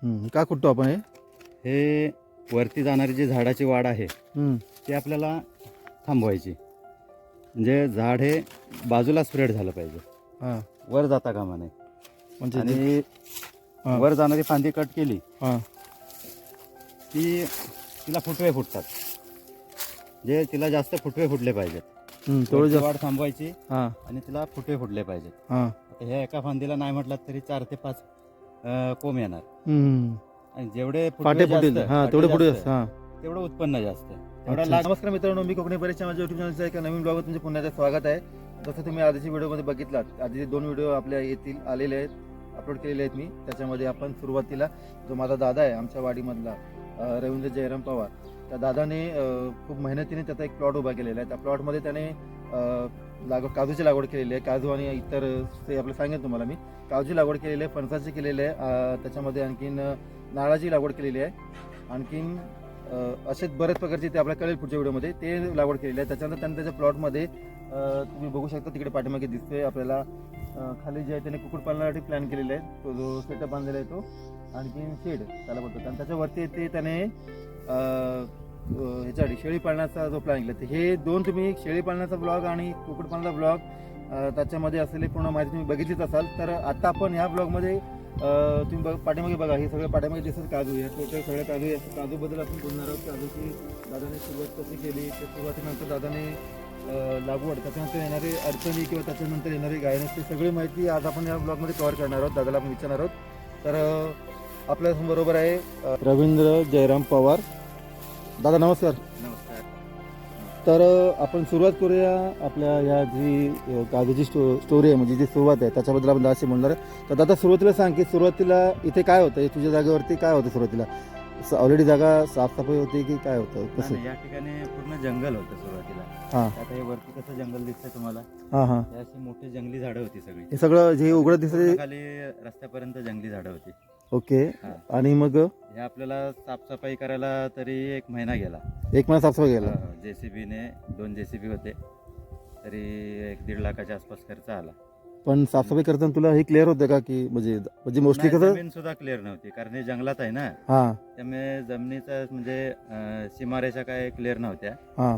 का कुठतो आपण हे वरती जाणारी जी झाडाची वाढ आहे ती आपल्याला थांबवायची. म्हणजे झाड हे बाजूला स्प्रेड झालं पाहिजे, हां वर जाता कामा नये. म्हणजे आणि हां. वर जाणारी फांदी कट केली हां की तिला फुटवे फुटतात. जे तिला जास्त फुटवे फुटले पाहिजेत, तेवढं वरची जास्त. वाढ थांबवायची हां आणि तिला फुटवे फुटले पाहिजेत. हां आता ह्या एका फांदीला नाही म्हटलं तरी 4 ते 5 कोंब येणार. आणि जेवढे फाटे फुटवे फुटेल. जास्त, हां फाटे तेवढे पुढे जास्त, हां. तेवढं उत्पन्न जास्त. तेवढा अच्छा. लाग. नमस्कार मित्रांनो, मी कोकणी परीक्षा माझ्या युट्यूब चॅनलच्या एका नवीन ब्लॉगवर तुमचे पुन्हा एकदा स्वागत आहे. जसं तुम्ही आधीच्या व्हिडिओमध्ये बघितलात, आधीचे 2 व्हिडिओ आपल्या येतील आलेले आहेत, अपलोड केलेले आहेत मी. त्याच्यामध्ये आपण सुरुवातीला जो माझा दादा आहे आमच्या वाडीमधला रवींद्र जयराम पवार, त्या दादाने खूप मेहनतीने त्याचा एक प्लॉट उभा केलेला आहे. त्या प्लॉटमध्ये त्याने काजूची लागवड केलेली आहे. काजू आणि इतर ते आपलं सांगेन तुम्हाला मी. काजूची लागवड केलेली आहे, फणसाची केलेली आहे, त्याच्यामध्ये आणखीन नारळाची लागवड केलेली आहे. आणखीन असेच बरेच प्रकारचे ते आपल्याला कळेल पुढच्या व्हिडिओमध्ये, ते लागवड केलेली आहे. त्याच्यानंतर त्यांनी त्याच्या प्लॉटमध्ये तुम्ही बघू शकता तिकडे पाठीमागे दिसतोय आपल्याला खाली जे आहे त्याने कुक्कुटपालनासाठी प्लॅन केलेला आहे. तो जो सेटअप बांधलेला आहे तो, आणखीन शेड त्याला बोलतात. आणि त्याच्यावरती ते त्याने ह्याच्यासाठी शेळी पालनाचा जो प्लॅन केला, हे 2 तुम्ही शेळी पालनाचा ब्लॉग आणि कुक्कुटपालनाचा ब्लॉग त्याच्यामध्ये असलेली पूर्ण माहिती तुम्ही बघितलीच असाल. तर आता आपण ह्या ब्लॉगमध्ये तुम्ही पाठीमागे बघा, हे सगळं पाठीमागे दिसत काजू, या टोटल सगळ्या काजू आहे. काजूबद्दल आपण बोलणार आहोत. काजूची दादाने सुरुवात कशी केली, त्या सुरुवातीनंतर दादाने लागवड, त्याच्यानंतर येणारी अडचणी किंवा त्याच्यानंतर येणारी गायनेस, ती सगळी माहिती आज आपण या ब्लॉगमध्ये कव्हर करणार आहोत. दादाला आपण विचारणार आहोत. तर आपल्या बरोबर आहे रवींद्र जयराम पवार. दादा नमस्कार. नमस्कार. तर आपण सुरुवात करूया आपल्या या जी काजूची स्टोरी आहे, म्हणजे जी सुरुवात आहे त्याच्याबद्दल आपण दादाशी म्हणणार आहे. तर दादा सुरुवातीला सांग की सुरुवातीला इथे काय होतं, तुझ्या जागेवरती काय होतं सुरुवातीला? ऑलरेडी जागा साफसफाई होती की काय होतं, कसं? या ठिकाणी पूर्ण जंगल होतं सुरुवातीला. हां आता हे वरती कसं जंगल दिसतंय तुम्हाला, हां हां. हे अशी मोठी जंगली झाडं होती सगळी. हे सगळं जे उघडत दिसते. खाली रस्त्यापर्यंत जंगली झाडं होती. ओके. हां. आणि मग हे आपल्याला साफसफाई करायला तरी 1 महिना गेला. 1 महिना साफसफाई केला. JCBने 2 JCB होते, तरी 1-1.5 लाखाच्या आसपास खर्च आला. पण साफसफाई करताना तुला हे क्लिअर होतं का की म्हणजे मोस्टली नाही, कसं? जमीन सुद्धा क्लिअर नव्हती, कारण हे जंगलात आहे ना, हां त्यामुळे जमिनीचा म्हणजे सीमारेषा काय क्लिअर नव्हत्या. हां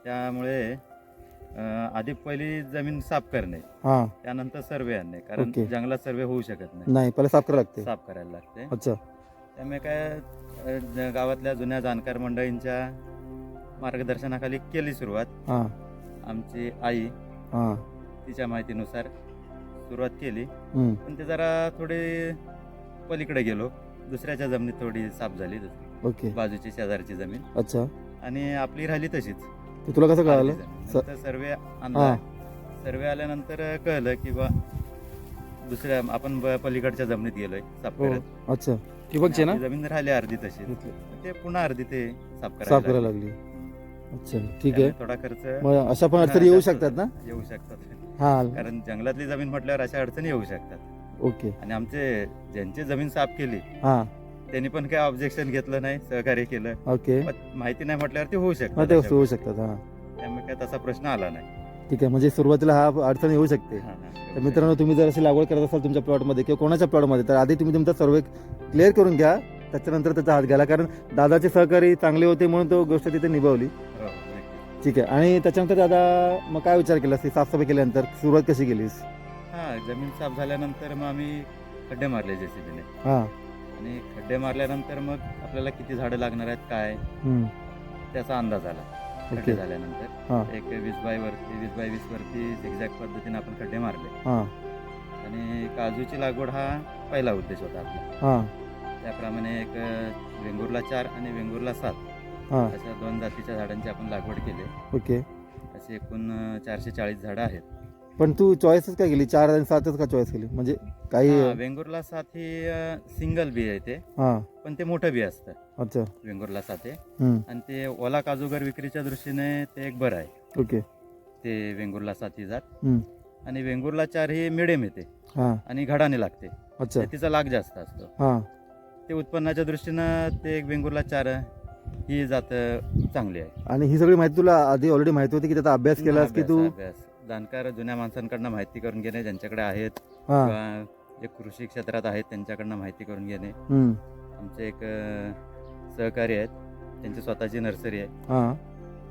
त्यामुळे आधी पहिली जमीन साफ करणे, हां. त्यानंतर सर्वे आणणे, कारण ओके. जंगलात सर्वे होऊ शकत नाही, नाही, पहिला साफ करायला लागते. साफ करायला लागते. अच्छा. त्यामुळे काय गावातल्या जुन्या जाणकार मंडळींच्या मार्गदर्शनाखाली केली सुरुवात. हां आमची आई हां. तिच्या माहितीनुसार सुरुवात केली. हम्म. पण ते जरा थोडे पलीकडे गेलो, दुसऱ्याच्या जमिनीत थोडी साफ झाली, ओके. बाजूची शेजारची जमीन, अच्छा. आणि आपली राहिली तशीच. ते तुला कसं कळालं? सर्वे आणला. सर्वे आल्यानंतर कळलं की बा दुसऱ्या आपण पलीकडच्या जमिनीत गेलोय साफ करत. अच्छा. ठिबकचे ना? आपली जमीन राहिली अर्धी तशी, ते पुन्हा अर्धी ते साफ साफ करायला लागली. लागली. अच्छा ठीक आहे. थोडा खर्च मग अशा पण अडचणी येऊ शकतात ना? येऊ शकतात, हा. कारण जंगलातली जमीन म्हटल्यावर अशा अडचणी येऊ शकतात. ओके. आणि आमचे ज्यांची जमीन साफ केली हा. त्यांनी पण काय ऑब्जेक्शन घेतलं नाही, सहकार्य केलं. ओके. पण माहिती नाही म्हटल्यावर ते होऊ हा, शकतात, ते अशा होऊ गोष्टी. शकतात. हा. त्यामुळे काय तसा प्रश्न आला नाही. ठीक आहे, म्हणजे सुरुवातीला हा अडचण येऊ शकते. हा, हा, तर मित्रांनो, तुम्ही जर अशी लागवड करत असाल तुमच्या प्लॉटमध्ये किंवा कोणाच्या प्लॉटमध्ये, तर आधी तुम्ही तुमचा सर्वे क्लिअर करून घ्या, त्याच्यानंतर त्याचा हात घ्यायला, कारण दादाचे सहकारी चांगले होते म्हणून तो गोष्ट तिथे निभावली. हो, नक्की. ठीक आहे. आणि त्याच्यानंतर दादा मग काय विचार केला, साफसफाई केल्यानंतर सुरुवात कशी केलीस? हा, जमीन साफ झाल्यानंतर मग आम्ही खड्डे मारले JCBने. हा. आणि खड्डे मारल्यानंतर मग आपल्याला किती झाडं लागणार आहेत काय त्याचा अंदाज आला. खड्डे ओके. झाल्यानंतर हा. एक 20x20 वरती झिगझॅग पद्धतीने आपण खड्डे मारले. हा. आणि काजूची लागवड हा पहिला उद्देश होता आपला. हा. त्याप्रमाणे एक वेंगुर्ला 4 आणि वेंगुर्ला 7 हा. अशा 2 जातीच्या झाडांची आपण लागवड केली. ओके. अशी एकूण 440 झाडं आहेत. पण तू चॉईसच काय केली, 4 आणि 7च का चॉईस केली? म्हणजे काही? हा, वेंगुर्ला 7 ही सिंगल बी आहे ते, हा. पण ते मोठं बी असतं. अच्छा. वेंगुर्ला 7 आहे, हम्म. आणि ते ओला काजूगर विक्रीच्या दृष्टीने ते एक बरं आहे. ओके. ते वेंगुर्ला 7 ही जात. हम्म. आणि वेंगुर्ला 4 ही मिडियम येते हा. आणि घडाने लागते. अच्छा. तिचा लाग जास्त असतो. हा. ते उत्पन्नाच्या दृष्टीनं ते एक वेंगुर्ला 4 ही जात चांगली आहे. आणि ही सगळी माहिती तुला आधी ऑलरेडी माहिती होती की त्याचा अभ्यास केलास की तू? अभ्यास जाणकार जुन्या माणसांकडनं माहिती करून घेणे, ज्यांच्याकडे आहेत हा. किंवा जे कृषी क्षेत्रात आहेत त्यांच्याकडनं माहिती करून घेणे. हम्म. आमचे एक सहकारी आहेत, त्यांची स्वतःची नर्सरी आहे, हा.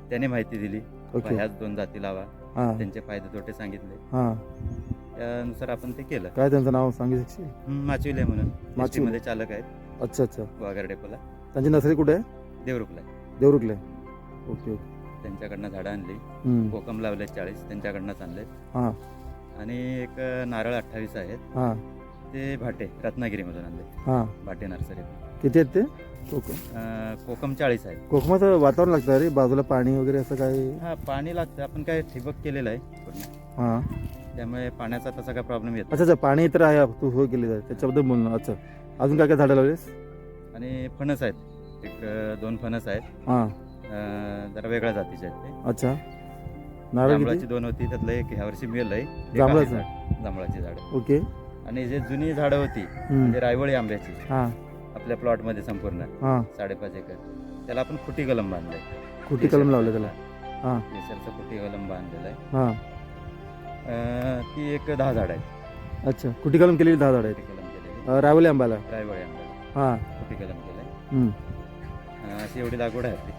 त्याने माहिती दिली. ओके. ह्याच 2 जाती लावा, हा. त्यांचे फायदे तोटे सांगितले, हा. त्यानुसार आपण ते केलं. काय त्यांचं नाव सांगू शकशील? माचिवले म्हणून माचिवले. मध्ये चालक आहेत, अच्छा अच्छा. वाघार डेपोला, त्यांची नर्सरी कुठे आहे? देवरुखला. देवरुखले. Okay okay. त्यांच्याकडनं झाडं आणली. हम्म. कोकम लावले 40, त्यांच्याकडनंच आणले. हा. आणि एक नारळ 28 आहेत, हा. ते भाटे रत्नागिरीमधून आणले, हा. भाटे नर्सरी. किती आहेत ते कोकम? कोकम 40 आहेत. कोकमाचं वातावरण लागतं रे, बाजूला पाणी वगैरे असं काय? हा, पाणी लागतं. आपण काय ठिबक केलेलं आहे पूर्ण, हा. त्यामुळे पाण्याचा तसा काय प्रॉब्लेम येत अच्छा अच्छा. पाणी तर आहे, तू हो केली आहे त्याच्याबद्दल बोलणं. अच्छा. अजून काय काय झाडं लावलेस? नाही. आणि फणस आहेत, एक 2 फणस आहेत. हा. जरा वेगळ्या जातीचे आहेत ते. अच्छा. नारळ जांभळाची किती? 2 होती, त्यातलं एक ह्या वर्षी मेल आहे. एक आहे जांभळाचं? झाड, जांभळाची झाडं. ओके. आणि जे जुनी झाडं होती हम्म. म्हणजे रायवळी आंब्याची, हा. आपल्या प्लॉटमध्ये संपूर्ण हा. 5.5 एकर, त्याला आपण खुटी कलम बांधलंय. खुटी कलम लावले त्याला? हा. केसरचं खुटी कलम बांधलेलं आहे. हा. ती एक 10 झाड आहेत. अच्छा. खुटी कलम केलेली 10 झाड खुटी आहेत. कलम केलेली, रावली आंबाला? रायवळी आंब्याला हा. खुटी कलम केलंय. हम्म. अशी एवढी लागवड आहे आपली.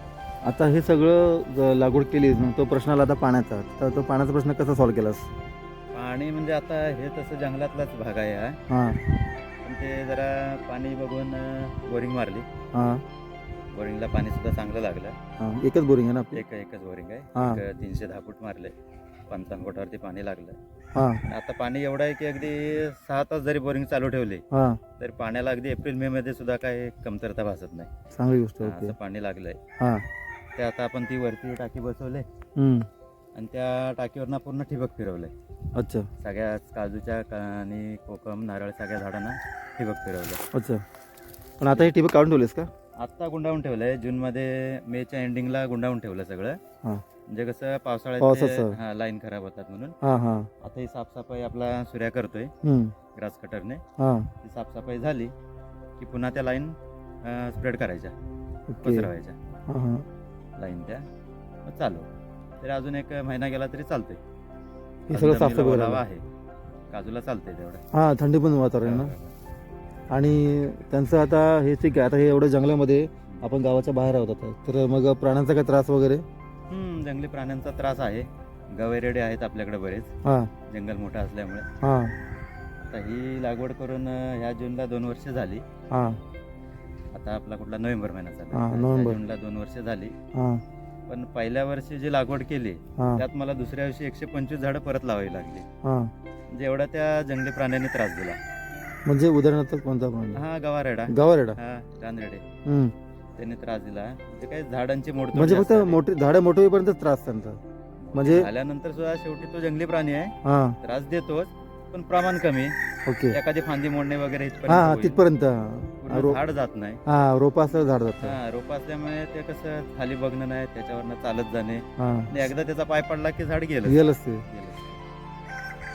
आता हे सगळं लागवड केली, मग तो प्रश्न आला आता पाण्याचा. तर तो पाण्याचा प्रश्न कसा सॉल्व्ह केलास? पाणी म्हणजे आता हे तसं जंगलातलाच भाग आहे हा, हा. पण ते जरा पाणी बघून बोरिंग मारली. हा. बोरिंगला पाणी सुद्धा चांगलं लागलं. हा. एकच बोरिंग आहे ना आपली? एकच बोरिंग आहे. हा. एक 310 फूट मारले, 55 फुटावरती पाणी लागलं. हा. आता पाणी एवढं आहे की अगदी 6 तास जरी बोरिंग चालू ठेवली हा. तरी पाण्याला अगदी एप्रिल मे मध्ये सुद्धा काही कमतरता भासत नाही. चांगली गोष्ट आहे. असं ओके. पाणी लागलंय. हा. ते आता आपण ती वरती टाकी बसवले हम्म. आणि त्या टाकीवरनं पूर्ण ठिबक फिरवलंय. अच्छा सगळ्या काजूच्या आणि कोकम नारळ सगळ्या झाडांना ठिबक फिरवलंय. अच्छा. पण आता हे ठिबक काढून ठेवलेस का? आत्ता गुंडाळून ठेवलंय, जूनमध्ये मेच्या एंडिंगला गुंडाळून ठेवलं सगळं. हा. म्हणजे कसं पावसाचं. पावसाळ्यात लाईन खराब होतात म्हणून. हा. हा. आता ही साफसफाई आपला सूर्या करतोय हम्म. ग्रास कटरने. हा. ती साफसफाई झाली की पुन्हा त्या लाईन स्प्रेड करायच्या, ओके. पसरवायच्या हा. हा. लाईन त्या. मग चालू तरी अजून 1 महिना गेला तरी चालतंय. हे सगळं अजून साफसफाई जमिनीला करायला ओलावा आहे, काजूला चालतंय तेवढं. हा. थंडी पण वातावरण आहे ना. आणि त्यांचं आता हे ठीक आहे, आता हे एवढं जंगलामध्ये आपण गावाच्या बाहेर आहोत आता, तर मग प्राण्यांचा काय त्रास वगैरे? जंगली प्राण्यांचा त्रास आहे. गवेरेडे आहेत आपल्याकडे बरेच, हा. जंगल मोठं असल्यामुळे. हा. आता ही लागवड करून ह्या जूनला 2 वर्ष झाली. हा. आता आपला कुठला नोव्हेंबर महिना हा, चालला, नोव्हेंबर. जूनला 2 वर्ष झाली. हा. पण पहिल्या वर्षी जी लागवड केली हा. त्यात मला दुसऱ्या वर्षी 125 झाडं परत लावावी लागली. हा. म्हणजे एवढा त्या जंगली प्राण्यांनी त्रास दिला. म्हणजे उदाहरणार्थ कोणता प्राणी? हा, गवारेडा. गावरेडा. हा, रानरेडे. हम्म. त्यांनी त्रास दिला. म्हणजे काही झाडांची मोडतोड म्हणजे फक्त जास्त झाली. मोठे झाडं मोठे होईपर्यंत त्रास त्यांचा म्हणजे? झाल्यानंतर सुद्धा शेवटी तो जंगली प्राणी आहे, हा. त्रास देतोच पण प्रमाण कमी. ओके. एखादी फांदी मोडणे वगैरे हा. हा. होईल. तिथपर्यंत. पूर्ण झाड जात नाही. हा. रोपं असलं झाड जातं. हा, रोप असल्यामुळे ते कसं खाली बघणं नाही, त्याच्यावरनं चालत जाणे. हा. आणि एकदा त्याचा पाय पडला की झाड गेलं. गेलंच ते.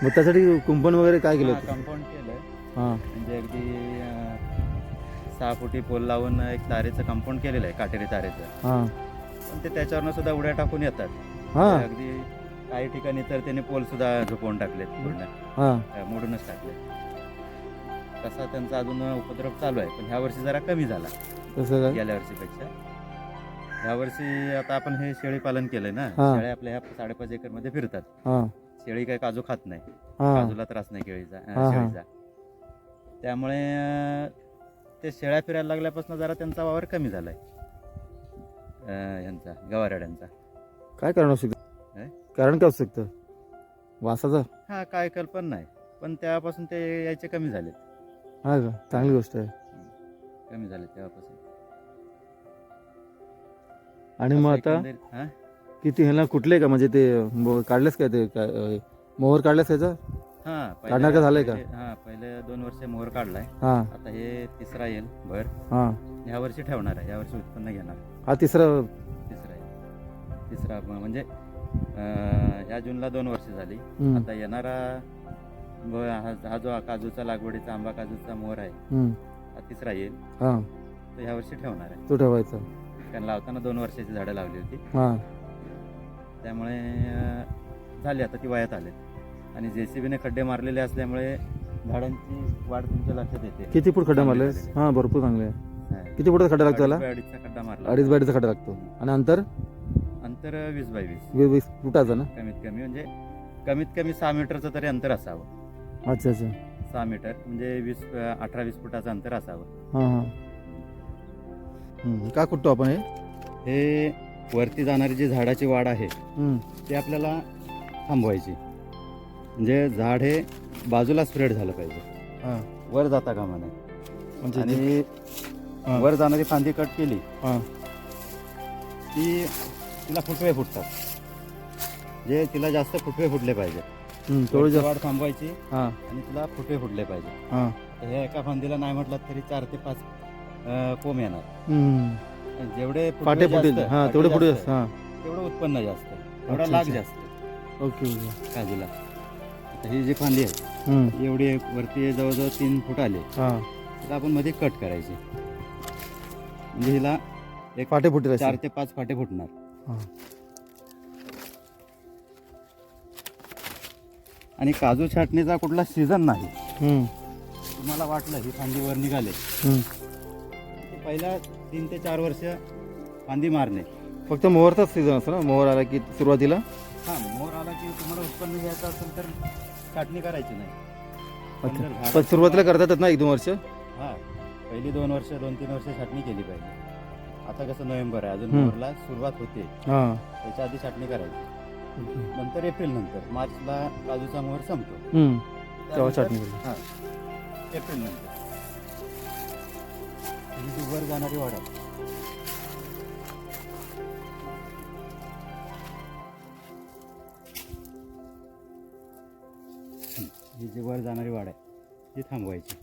मग त्यासाठी कुंपण वगैरे काय केलं होतं? कंपाऊंड केलं. हा. म्हणजे अगदी 6 फुटी पोल लावून एक तारेचं कंपाऊंड केलेलं आहे, काटेरी तारेचं. हा. पण ते त्याच्यावरनं सुद्धा उड्या टाकून येतात. हा. ते अगदी काही ठिकाणी तर त्याने पोल सुद्धा झोपवून टाकलेत, पूर्ण हा. मोडूनच टाकले. तसा त्यांचा अजून उपद्रव चालू आहे, पण ह्या वर्षी जरा कमी झाला तसं काय? गेल्या वर्षीपेक्षा. ह्या वर्षी आता आपण हे शेळी पालन केलंय ना, हा. शेळ्या आपल्या ह्या 5.5 एकर मध्ये फिरतात. हा. शेळी काही काजू खात नाही, हा. काजूला त्रास नाही हा. शेळीचा. त्यामुळे ते शेळ्या फिरायला लागल्यापासून जरा त्यांचा वावर कमी झालाय, ह्यांचा गवारेड्यांचा. काय कारण असू शकतं? काय? कारण काय असू शकतं? वासाचा? हा, काय कल्पना नाही, पण तेव्हापासून ते यायचे कमी झालेत. हा का? चांगली गोष्ट आहे. कमी झाले तेव्हापासून. आणि मग आता हा? किती ह्याला कुठले का म्हणजे ते काढलेस काय ते काय मोहर काढलेस त्याचा? हा, काढणार का झालंय का? हा, पहिले 2 वर्ष मोहर काढलाय. हा. आता हे तिसरा येईल भर. हा. ह्या वर्षी ठेवणार आहे, ह्या वर्षी उत्पन्न घेणार. हा तिसरा. तिसरा आहे. तिसरा म्हणजे ह्या जूनला 2 वर्ष झाली. हम्म. आता येणारा हा जो काजूचा लागवडीचा आंबा काजूचा मोहर आहे, हम्म. हा तिसरा येईल. हा. तो ह्या वर्षी ठेवणार आहे. तो ठेवायचा. कारण लावताना 2 वर्षाची झाडं लावली होती, हा. त्यामुळे झाली आता ती वयात आले. आणि JCBने खड्डे मारलेले असल्यामुळे झाडांची वाढ तुमच्या लक्षात येते. किती फूट खड्डा चांगली मारले? झालेली. हा भरपूर चांगले आहे. हा. किती फुटाचा खड्डा लागतो त्याला? 2.5 खड्डा मारला. 2.5 खड्डा लागतो. आणि अंतर अंतर 20 बाय 20 20 फुटाचं ना? कमीत कमी, म्हणजे कमीत कमी 6 मीटरचं तरी अंतर असावं. अच्छा अच्छा. 6 मीटर म्हणजे 18-20 फुटाचं अंतर असावं. हां हां. का कुठतो आपण हे? हे वरती जाणारी जी झाडाची वाढ आहे ते आपल्याला थांबवायची. म्हणजे झाड हे बाजूला स्प्रेड झालं पाहिजे, हां. वर जाता कामा नये. म्हणजे आणि हां. वर जाणारी फांदी कट केली हां. की तिला फुटवे फुटतात. जे तिला जास्त फुटवे फुटले पाहिजे, तेवढं वरची जास्त. वाढ थांबवायची हां आणि तिला फुटवे फुटले पाहिजे. हां. तर ह्या एका फांदीला नाही म्हटलं तरी 4 ते 5 कोंब येणार. आणि जेवढे फुटवे पाटे फुटेल. जास्त, हां पाटे तेवढे पुढे. जास्त, हां. तेवढं उत्पन्न जास्त, तेवढा अच्छा, लाग अच्छा. जास्त ओके ओके. काजूला. आता ही जी फांदी आहे एवढी वरती जवळजवळ 3 फूट आले, हां. तिला आपण मध्ये कट करायची. म्हणजे हिला एक पाटे फुटेल 4 ते 5 फाटे फुटणार. हां. आणि काजू छाटणीचा कुठला सीझन नाही. तुम्हाला वाटलं ही फांदी वर निघाले, की पहिल्या 3 ते 4 वर्ष फांदी मारणे. फक्त मोहरचाच सीझन असतो ना? मोहर आला की सुरुवातीला. हा, मोर आला की तुम्हाला उत्पन्न घ्यायचं असेल तर छाटणी करायची नाही. पण अच्छा. जर झाड- पण सुरुवातीला करतातच ना 1-2 वर्ष? हा, पहिली 2 वर्ष 2-3 वर्ष छाटणी केली पाहिजे. आता कसं नोव्हेंबर आहे, अजून हम्म. मोरला सुरुवात होते, हां. त्याच्या आधी छाटणी करायची. नंतर एप्रिल नंतर मार्चला काजूचा मोहर संपतो, तेव्हा त्यानंतर- छाटणी करायची. हा, एप्रिल नंतर ही जी वर जाणारी वाढ आहे, ही जी वर जाणारी वाढ आहे ती थांबवायची.